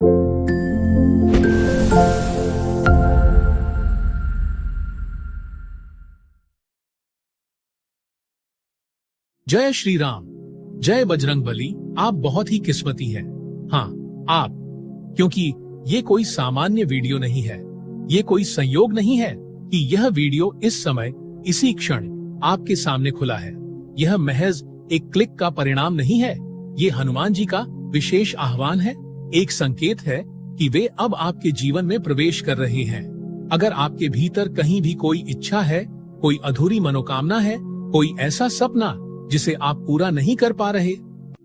जय श्री राम, जय बजरंगबली। आप बहुत ही किस्मती हैं। हाँ, आप, क्योंकि ये कोई सामान्य वीडियो नहीं है। ये कोई संयोग नहीं है कि यह वीडियो इस समय इसी क्षण आपके सामने खुला है। यह महज एक क्लिक का परिणाम नहीं है। ये हनुमान जी का विशेष आह्वान है, एक संकेत है कि वे अब आपके जीवन में प्रवेश कर रहे हैं। अगर आपके भीतर कहीं भी कोई इच्छा है, कोई अधूरी मनोकामना है, कोई ऐसा सपना जिसे आप पूरा नहीं कर पा रहे,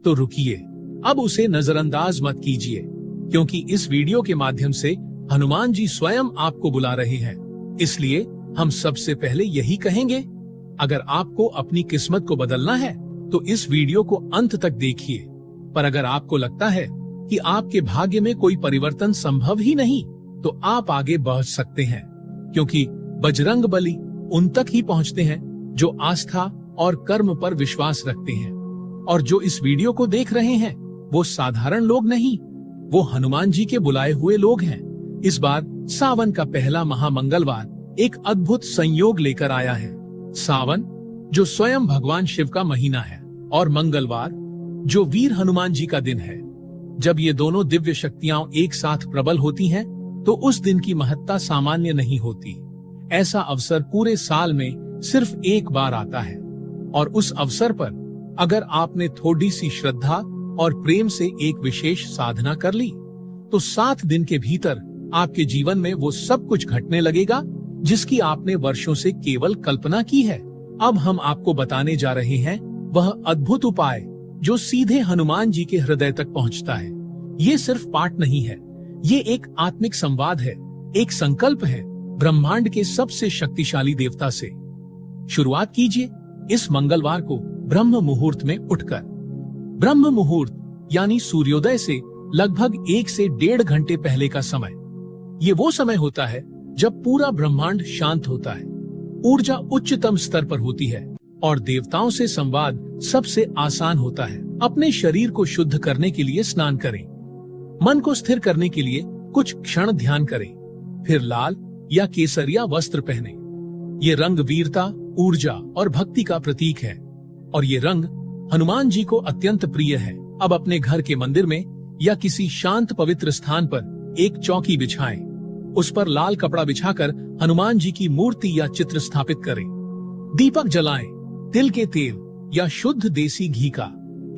तो रुकिए, अब उसे नजरअंदाज मत कीजिए, क्योंकि इस वीडियो के माध्यम से हनुमान जी स्वयं आपको बुला रहे हैं। इसलिए हम सबसे पहले यही कहेंगे, अगर आपको अपनी किस्मत को बदलना है तो इस वीडियो को अंत तक देखिए। पर अगर आपको लगता है कि आपके भाग्य में कोई परिवर्तन संभव ही नहीं, तो आप आगे बढ़ सकते हैं, क्योंकि बजरंगबली उन तक ही पहुंचते हैं जो आस्था और कर्म पर विश्वास रखते हैं। और जो इस वीडियो को देख रहे हैं वो साधारण लोग नहीं, वो हनुमान जी के बुलाए हुए लोग हैं। इस बार सावन का पहला महामंगलवार एक अद्भुत संयोग लेकर आया है। सावन जो स्वयं भगवान शिव का महीना है, और मंगलवार जो वीर हनुमान जी का दिन है। जब ये दोनों दिव्य शक्तियां एक साथ प्रबल होती हैं, तो उस दिन की महत्ता सामान्य नहीं होती। ऐसा अवसर पूरे साल में सिर्फ एक बार आता है, और उस अवसर पर अगर आपने थोड़ी सी श्रद्धा और प्रेम से एक विशेष साधना कर ली, तो 7 दिन के भीतर आपके जीवन में वो सब कुछ घटने लगेगा जिसकी आपने वर्षों से केवल कल्पना की है। अब हम आपको बताने जा रहे हैं वह अद्भुत उपाय जो सीधे हनुमान जी के हृदय तक पहुंचता है। ये सिर्फ पाठ नहीं है, ये एक आत्मिक संवाद है, एक संकल्प है ब्रह्मांड के सबसे शक्तिशाली देवता से। शुरुआत कीजिए इस मंगलवार को ब्रह्म मुहूर्त में उठकर। ब्रह्म मुहूर्त यानी सूर्योदय से लगभग 1 से 1.5 घंटे पहले का समय। ये वो समय होता है जब पूरा ब्रह्मांड शांत होता है, ऊर्जा उच्चतम स्तर पर होती है और देवताओं से संवाद सबसे आसान होता है। अपने शरीर को शुद्ध करने के लिए स्नान करें, मन को स्थिर करने के लिए कुछ क्षण ध्यान करें, फिर लाल या केसरिया वस्त्र पहने। ये रंग वीरता, ऊर्जा और भक्ति का प्रतीक है, और ये रंग हनुमान जी को अत्यंत प्रिय है। अब अपने घर के मंदिर में या किसी शांत पवित्र स्थान पर एक चौकी बिछाएं। उस पर लाल कपड़ा बिछाकर हनुमान जी की मूर्ति या चित्र स्थापित करें। दीपक जलाएं। तिल के तेल या शुद्ध देसी घी का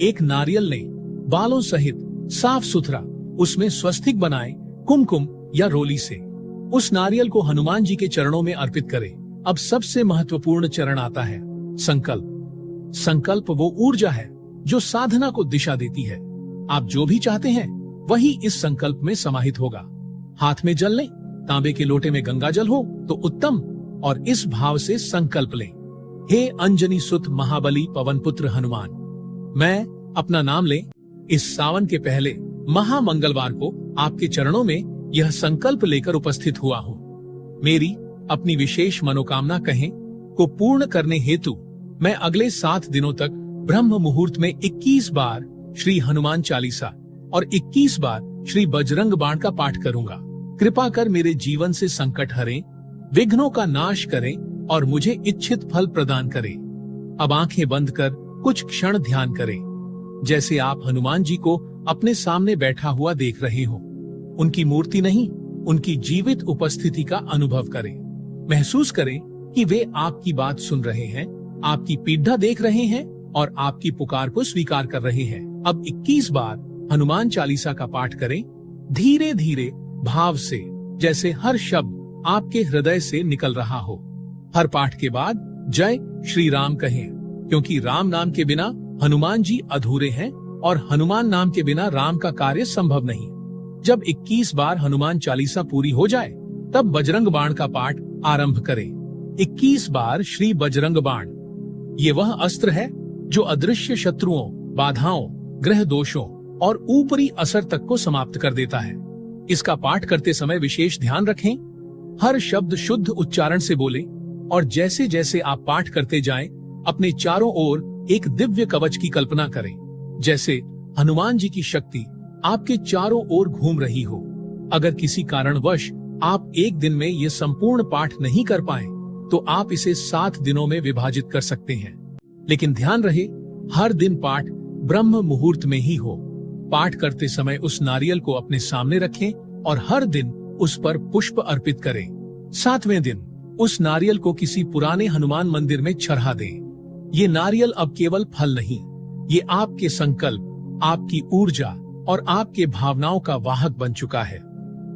एक नारियल लें, बालों सहित साफ सुथरा, उसमें स्वस्तिक बनाएं कुमकुम या रोली से। उस नारियल को हनुमान जी के चरणों में अर्पित करें। अब सबसे महत्वपूर्ण चरण आता है संकल्प। संकल्प वो ऊर्जा है जो साधना को दिशा देती है। आप जो भी चाहते हैं वही इस संकल्प में समाहित होगा। हाथ में जल लें, तांबे के लोटे में गंगा जल हो तो उत्तम, और इस भाव से संकल्प लें, हे अंजनी सुत महाबली पवन पुत्र हनुमान, मैं अपना नाम लें। इस सावन के पहले महामंगलवार को आपके चरणों में यह संकल्प लेकर उपस्थित हुआ हूँ। मेरी अपनी विशेष मनोकामना कहें को पूर्ण करने हेतु मैं अगले 7 दिनों तक ब्रह्म मुहूर्त में 21 बार श्री हनुमान चालीसा और 21 बार श्री बजरंग बाण का पाठ करूंगा। कृपा कर मेरे जीवन से संकट हरें, विघ्नों का नाश करें और मुझे इच्छित फल प्रदान करें। अब आंखें बंद कर कुछ क्षण ध्यान करें, जैसे आप हनुमान जी को अपने सामने बैठा हुआ देख रहे हो। उनकी मूर्ति नहीं, उनकी जीवित उपस्थिति का अनुभव करें। महसूस करें कि वे आपकी बात सुन रहे हैं, आपकी पीड़ा देख रहे हैं और आपकी पुकार को स्वीकार कर रहे हैं। अब 21 बार हनुमान चालीसा का पाठ करें, धीरे धीरे भाव से, जैसे हर शब्द आपके हृदय से निकल रहा हो। हर पाठ के बाद जय श्री राम कहें, क्योंकि राम नाम के बिना हनुमान जी अधूरे हैं और हनुमान नाम के बिना राम का कार्य संभव नहीं। जब 21 बार हनुमान चालीसा पूरी हो जाए, तब बजरंग बाण का पाठ आरंभ करें। 21 बार श्री बजरंग बाण। ये वह अस्त्र है जो अदृश्य शत्रुओं, बाधाओं, ग्रह दोषों और ऊपरी असर तक को समाप्त कर देता है। इसका पाठ करते समय विशेष ध्यान रखें, हर शब्द शुद्ध उच्चारण से बोलें और जैसे जैसे आप पाठ करते जाएं, अपने चारों ओर एक दिव्य कवच की कल्पना करें, जैसे हनुमान जी की शक्ति आपके चारों ओर घूम रही हो। अगर किसी कारणवश आप एक दिन में ये संपूर्ण पाठ नहीं कर पाए तो आप इसे 7 दिनों में विभाजित कर सकते हैं। लेकिन ध्यान रहे, हर दिन पाठ ब्रह्म मुहूर्त में ही हो। पाठ करते समय उस नारियल को अपने सामने रखें और हर दिन उस पर पुष्प अर्पित करें। 7वें दिन उस नारियल को किसी पुराने हनुमान मंदिर में चढ़ा दें। ये नारियल अब केवल फल नहीं, ये आपके संकल्प, आपकी ऊर्जा और आपके भावनाओं का वाहक बन चुका है।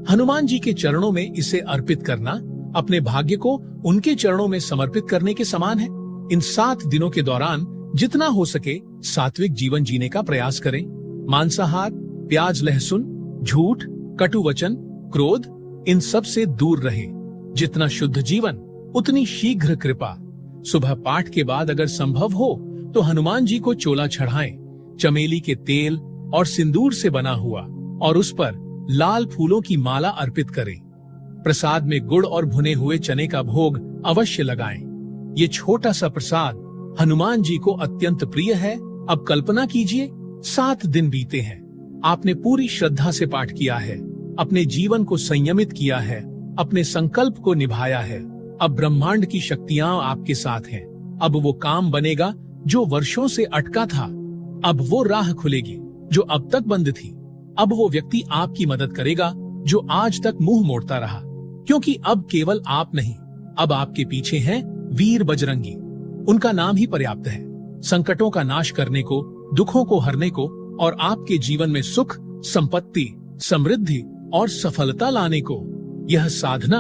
हनुमान जी के चरणों में इसे अर्पित करना अपने भाग्य को उनके चरणों में समर्पित करने के समान है। इन 7 दिनों के दौरान जितना हो सके सात्विक जीवन जीने का प्रयास करें। मांसाहार, प्याज, लहसुन, झूठ, कटु वचन, क्रोध, इन सब से दूर रहें। जितना शुद्ध जीवन उतनी शीघ्र कृपा। सुबह पाठ के बाद अगर संभव हो तो हनुमान जी को चोला चढ़ाएं, चमेली के तेल और सिंदूर से बना हुआ, और उस पर लाल फूलों की माला अर्पित करें। प्रसाद में गुड़ और भुने हुए चने का भोग अवश्य लगाएं। ये छोटा सा प्रसाद हनुमान जी को अत्यंत प्रिय है। अब कल्पना कीजिए, 7 दिन बीते हैं, आपने पूरी श्रद्धा से पाठ किया है, अपने जीवन को संयमित किया है, अपने संकल्प को निभाया है। अब ब्रह्मांड की शक्तियां आपके साथ हैं। अब वो काम बनेगा जो वर्षों से अटका था। अब वो राह खुलेगी जो अब तक बंद थी। अब वो व्यक्ति आपकी मदद करेगा जो आज तक मुंह मोड़ता रहा, क्योंकि अब केवल आप नहीं, अब आपके पीछे हैं वीर बजरंगी। उनका नाम ही पर्याप्त है संकटों का नाश करने को, दुखों को हरने को और आपके जीवन में सुख, संपत्ति, समृद्धि और सफलता लाने को। यह साधना,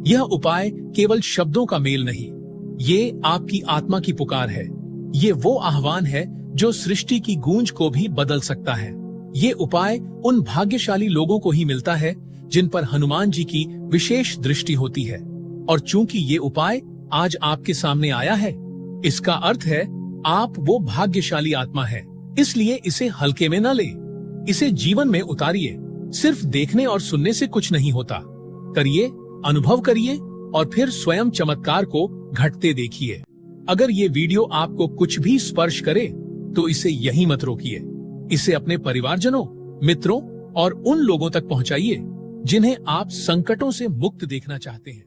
यह उपाय केवल शब्दों का मेल नहीं, ये आपकी आत्मा की पुकार है। ये वो आह्वान है जो सृष्टि की गूंज को भी बदल सकता है। ये उपाय उन भाग्यशाली लोगों को ही मिलता है जिन पर हनुमान जी की विशेष दृष्टि होती है। और चूंकि ये उपाय आज आपके सामने आया है, इसका अर्थ है आप वो भाग्यशाली आत्मा है। इसलिए इसे हल्के में न ले, इसे जीवन में उतारिए। सिर्फ देखने और सुनने से कुछ नहीं होता। करिए, अनुभव करिए और फिर स्वयं चमत्कार को घटते देखिए। अगर ये वीडियो आपको कुछ भी स्पर्श करे तो इसे यहीं मत रोकिए। इसे अपने परिवारजनों, मित्रों और उन लोगों तक पहुंचाइए जिन्हें आप संकटों से मुक्त देखना चाहते हैं।